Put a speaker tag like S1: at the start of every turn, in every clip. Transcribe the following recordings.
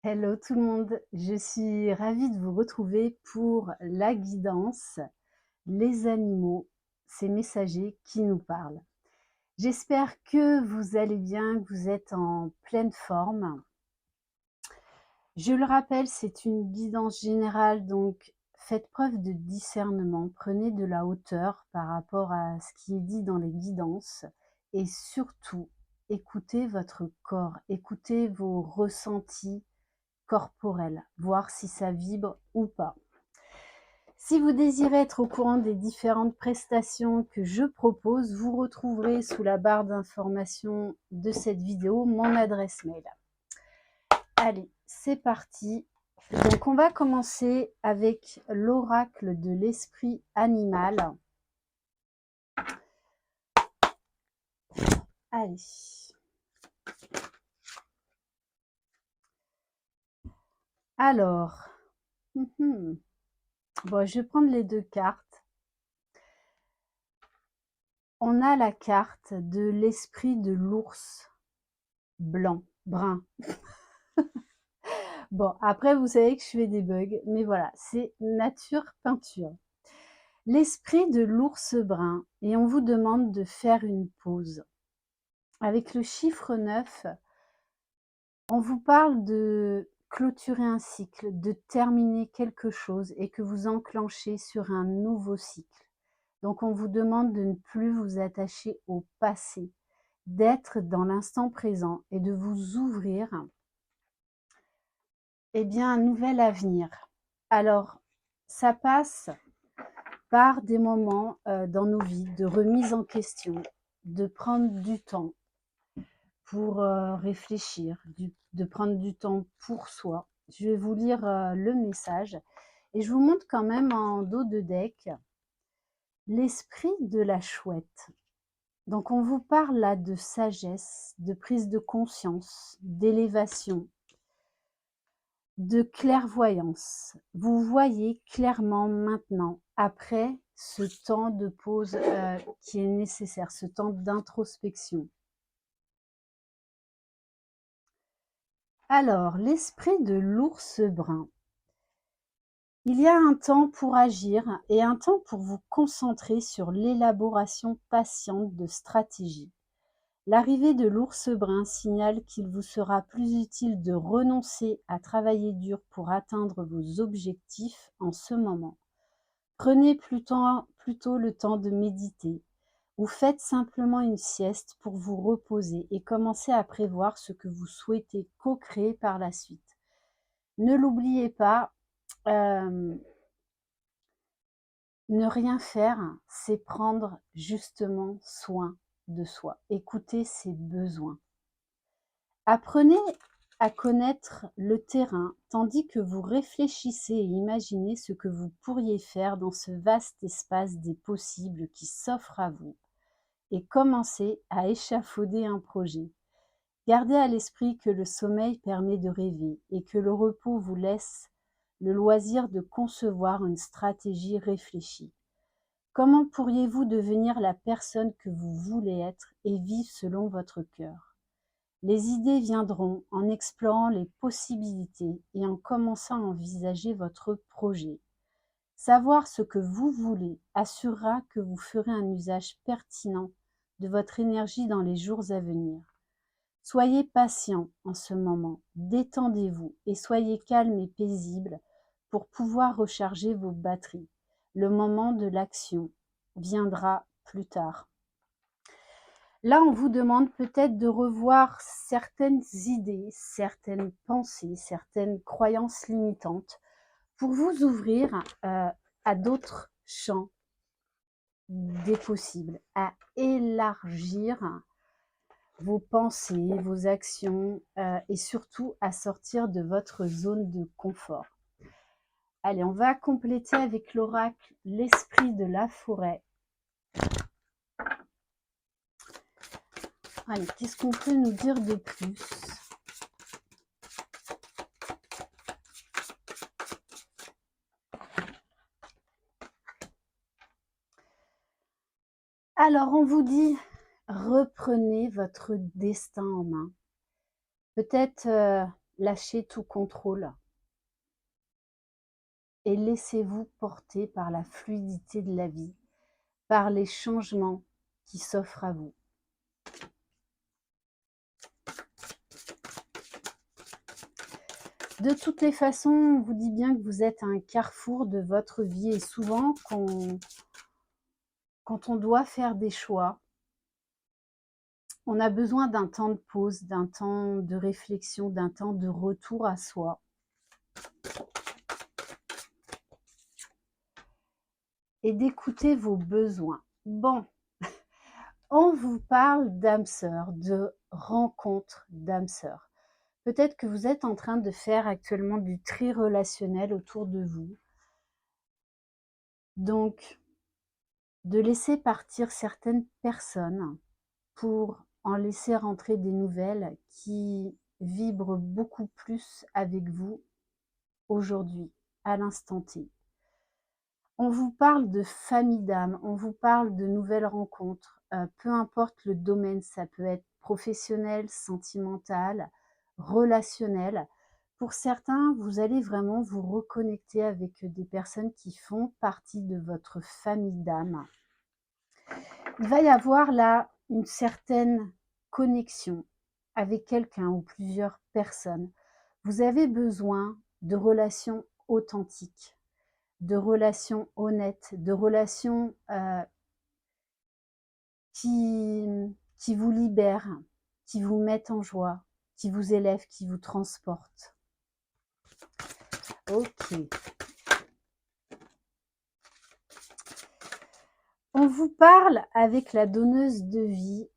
S1: Hello tout le monde, je suis ravie de vous retrouver pour la guidance Les animaux, ces messagers qui nous parlent. J'espère que vous allez bien, que vous êtes en pleine forme. Je le rappelle, c'est une guidance générale, donc faites preuve de discernement, prenez de la hauteur par rapport à ce qui est dit dans les guidances et surtout écoutez votre corps, écoutez vos ressentis corporel, voir si ça vibre ou pas. Si vous désirez être au courant des différentes prestations que je propose, vous retrouverez sous la barre d'information de cette vidéo mon adresse mail. Allez, c'est parti. Donc on va commencer avec l'oracle de l'esprit animal. Allez. Alors, bon, je vais prendre les deux cartes. On a la carte de l'esprit de l'ours blanc, brun. Bon, après, vous savez que je fais des bugs, mais voilà, c'est nature peinture. L'esprit de l'ours brun, et on vous demande de faire une pause. Avec le chiffre 9, on vous parle de clôturer un cycle, de terminer quelque chose et que vous enclenchez sur un nouveau cycle. Donc, on vous demande de ne plus vous attacher au passé, d'être dans l'instant présent et de vous ouvrir un nouvel avenir. Alors, ça passe par des moments dans nos vies de remise en question, de prendre du temps pour réfléchir, de prendre du temps pour soi. Je vais vous lire le message et je vous montre quand même en dos de deck l'esprit de la chouette. Donc on vous parle là de sagesse, de prise de conscience, d'élévation, de clairvoyance. Vous voyez clairement maintenant, après ce temps de pause qui est nécessaire, ce temps d'introspection. Alors, l'esprit de l'ours brun. Il y a un temps pour agir et un temps pour vous concentrer sur l'élaboration patiente de stratégies. L'arrivée de l'ours brun signale qu'il vous sera plus utile de renoncer à travailler dur pour atteindre vos objectifs en ce moment. Prenez plutôt le temps de méditer ou faites simplement une sieste pour vous reposer et commencer à prévoir ce que vous souhaitez co-créer par la suite. Ne l'oubliez pas, ne rien faire, c'est prendre justement soin de soi. Écoutez ses besoins. Apprenez à connaître le terrain tandis que vous réfléchissez et imaginez ce que vous pourriez faire dans ce vaste espace des possibles qui s'offre à vous et commencez à échafauder un projet. Gardez à l'esprit que le sommeil permet de rêver et que le repos vous laisse le loisir de concevoir une stratégie réfléchie. Comment pourriez-vous devenir la personne que vous voulez être et vivre selon votre cœur? Les idées viendront en explorant les possibilités et en commençant à envisager votre projet. Savoir ce que vous voulez assurera que vous ferez un usage pertinent de votre énergie dans les jours à venir. Soyez patient en ce moment, détendez-vous et soyez calme et paisible pour pouvoir recharger vos batteries. Le moment de l'action viendra plus tard. Là, on vous demande peut-être de revoir certaines idées, certaines pensées, certaines croyances limitantes pour vous ouvrir à d'autres champs des possibles, à élargir vos pensées, vos actions et surtout à sortir de votre zone de confort. Allez, on va compléter avec l'oracle l'esprit de la forêt. Allez, qu'est-ce qu'on peut nous dire de plus? Alors, on vous dit, reprenez votre destin en main. Peut-être lâchez tout contrôle et laissez-vous porter par la fluidité de la vie, par les changements qui s'offrent à vous. De toutes les façons, on vous dit bien que vous êtes à un carrefour de votre vie et souvent quand on doit faire des choix, on a besoin d'un temps de pause, d'un temps de réflexion, d'un temps de retour à soi. Et d'écouter vos besoins. Bon, on vous parle d'âme sœur, de rencontre d'âme sœur. Peut-être que vous êtes en train de faire actuellement du tri relationnel autour de vous. Donc, de laisser partir certaines personnes pour en laisser rentrer des nouvelles qui vibrent beaucoup plus avec vous aujourd'hui, à l'instant T. On vous parle de famille d'âme, on vous parle de nouvelles rencontres, peu importe le domaine, ça peut être professionnel, sentimental, relationnel. Pour certains, vous allez vraiment vous reconnecter avec des personnes qui font partie de votre famille d'âme. Il va y avoir là une certaine connexion avec quelqu'un ou plusieurs personnes. Vous avez besoin de relations authentiques, de relations honnêtes, de relations qui vous libèrent, qui vous mettent en joie, qui vous élèvent, qui vous transportent. Ok. On vous parle avec la donneuse de vie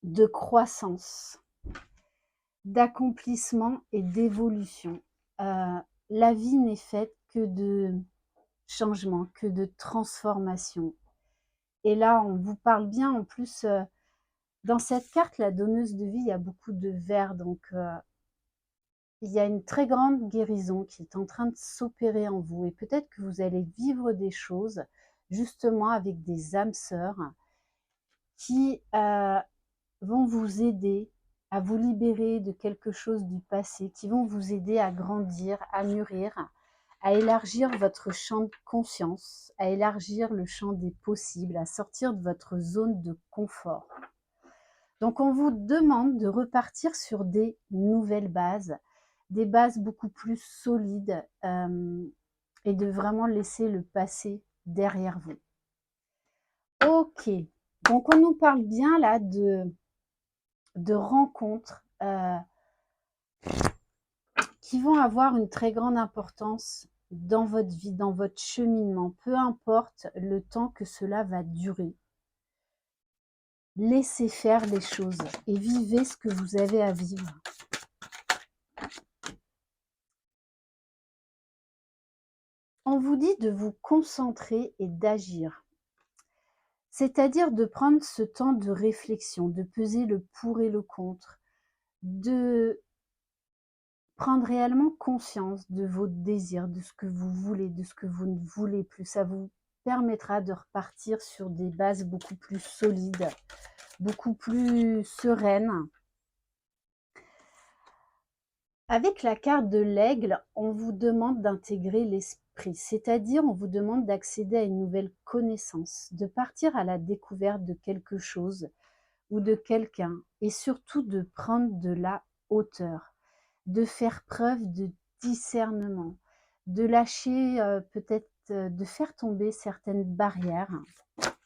S1: de croissance, d'accomplissement et d'évolution. La vie n'est faite que de changement, que de transformation. Et là, on vous parle bien en plus, dans cette carte, la donneuse de vie, il y a beaucoup de vert, donc il y a une très grande guérison qui est en train de s'opérer en vous. Et peut-être que vous allez vivre des choses, justement avec des âmes sœurs, qui vont vous aider à vous libérer de quelque chose du passé, qui vont vous aider à grandir, à mûrir, à élargir votre champ de conscience, à élargir le champ des possibles, à sortir de votre zone de confort. Donc on vous demande de repartir sur des nouvelles bases, des bases beaucoup plus solides et de vraiment laisser le passé derrière vous. Ok, donc on nous parle bien là de rencontres qui vont avoir une très grande importance dans votre vie, dans votre cheminement, peu importe le temps que cela va durer. Laissez faire les choses et vivez ce que vous avez à vivre. On vous dit de vous concentrer et d'agir. C'est-à-dire de prendre ce temps de réflexion, de peser le pour et le contre, de prendre réellement conscience de vos désirs, de ce que vous voulez, de ce que vous ne voulez plus. Ça vous permettra de repartir sur des bases beaucoup plus solides, beaucoup plus sereines. Avec la carte de l'aigle, on vous demande d'intégrer l'esprit, c'est-à-dire on vous demande d'accéder à une nouvelle connaissance, de partir à la découverte de quelque chose ou de quelqu'un et surtout de prendre de la hauteur, de faire preuve de discernement, de lâcher peut-être, de faire tomber certaines barrières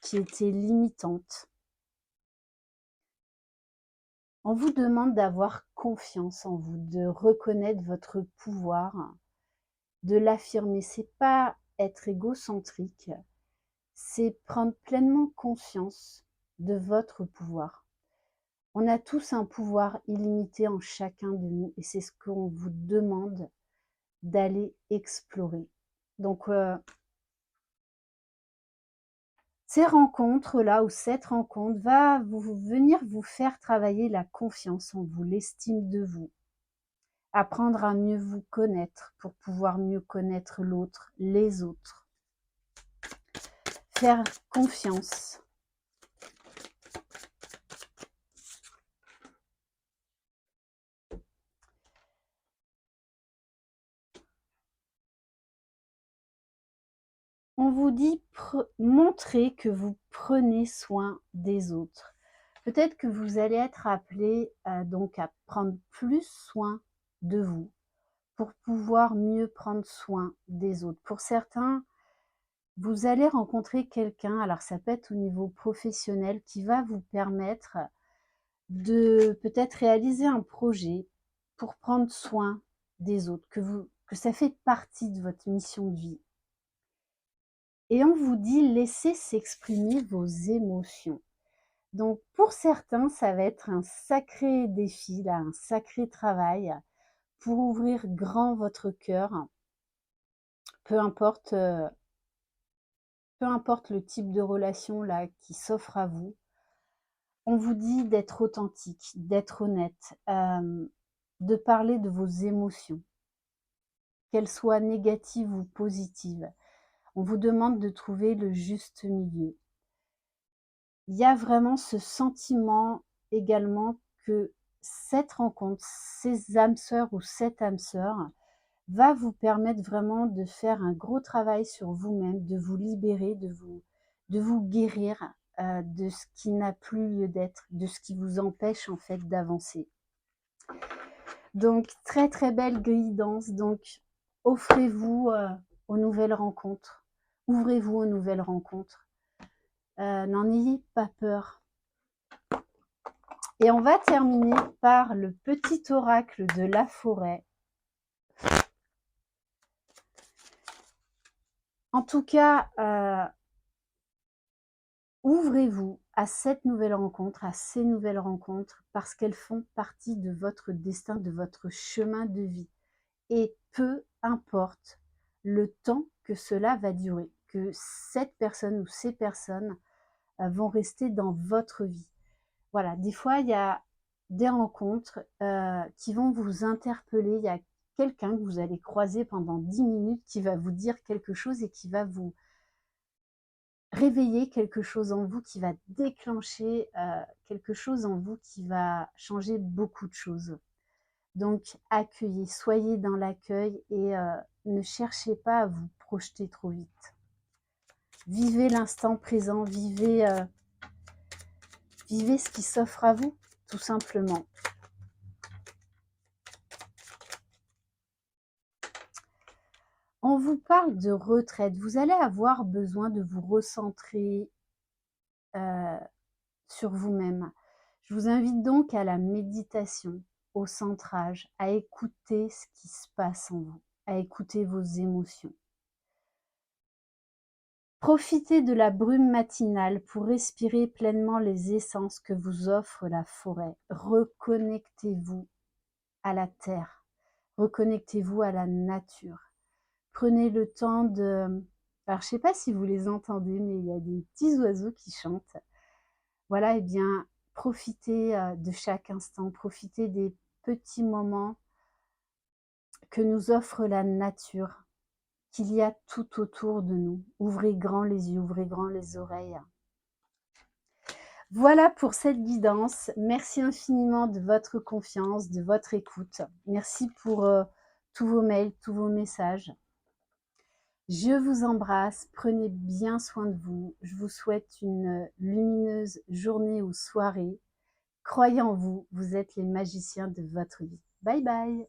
S1: qui étaient limitantes. On vous demande d'avoir confiance en vous, de reconnaître votre pouvoir, de l'affirmer. C'est pas être égocentrique, c'est prendre pleinement conscience de votre pouvoir. On a tous un pouvoir illimité en chacun de nous et c'est ce qu'on vous demande d'aller explorer. Donc, ces rencontres-là ou cette rencontre va venir vous faire travailler la confiance en vous, l'estime de vous. Apprendre à mieux vous connaître pour pouvoir mieux connaître l'autre, les autres. Faire confiance. On vous dit montrez que vous prenez soin des autres. Peut-être que vous allez être appelé donc à prendre plus soin de vous pour pouvoir mieux prendre soin des autres. Pour certains, vous allez rencontrer quelqu'un, alors ça peut être au niveau professionnel, qui va vous permettre de peut-être réaliser un projet pour prendre soin des autres, que ça fait partie de votre mission de vie. Et on vous dit laissez s'exprimer vos émotions. Donc pour certains, ça va être un sacré défi, là, un sacré travail pour ouvrir grand votre cœur, peu importe, peu importe le type de relation là qui s'offre à vous. On vous dit d'être authentique, d'être honnête, de parler de vos émotions, qu'elles soient négatives ou positives. On vous demande de trouver le juste milieu. Il y a vraiment ce sentiment également que cette rencontre, ces âmes sœurs ou cette âme sœur va vous permettre vraiment de faire un gros travail sur vous-même, de vous libérer, de vous guérir de ce qui n'a plus lieu d'être, de ce qui vous empêche en fait d'avancer. Donc très très belle guidance, donc offrez-vous aux nouvelles rencontres, ouvrez-vous aux nouvelles rencontres, n'en ayez pas peur. Et on va terminer par le petit oracle de la forêt. En tout cas, ouvrez-vous à cette nouvelle rencontre, à ces nouvelles rencontres, parce qu'elles font partie de votre destin, de votre chemin de vie. Et peu importe le temps que cela va durer, que cette personne ou ces personnes vont rester dans votre vie. Voilà, des fois, il y a des rencontres qui vont vous interpeller. Il y a quelqu'un que vous allez croiser pendant 10 minutes qui va vous dire quelque chose et qui va vous réveiller quelque chose en vous, qui va déclencher quelque chose en vous qui va changer beaucoup de choses. Donc, accueillez, soyez dans l'accueil et ne cherchez pas à vous projeter trop vite. Vivez l'instant présent, vivez ce qui s'offre à vous, tout simplement. On vous parle de retraite. Vous allez avoir besoin de vous recentrer sur vous-même. Je vous invite donc à la méditation, au centrage, à écouter ce qui se passe en vous, à écouter vos émotions. Profitez de la brume matinale pour respirer pleinement les essences que vous offre la forêt. Reconnectez-vous à la terre, reconnectez-vous à la nature. Prenez le temps de... Alors, je ne sais pas si vous les entendez, mais il y a des petits oiseaux qui chantent. Voilà, et bien, profitez de chaque instant, profitez des petits moments que nous offre la nature, qu'il y a tout autour de nous. Ouvrez grand les yeux, ouvrez grand les oreilles. Voilà pour cette guidance. Merci infiniment de votre confiance, de votre écoute. Merci pour tous vos mails, tous vos messages. Je vous embrasse, prenez bien soin de vous. Je vous souhaite une lumineuse journée ou soirée. Croyez en vous, vous êtes les magiciens de votre vie. Bye bye!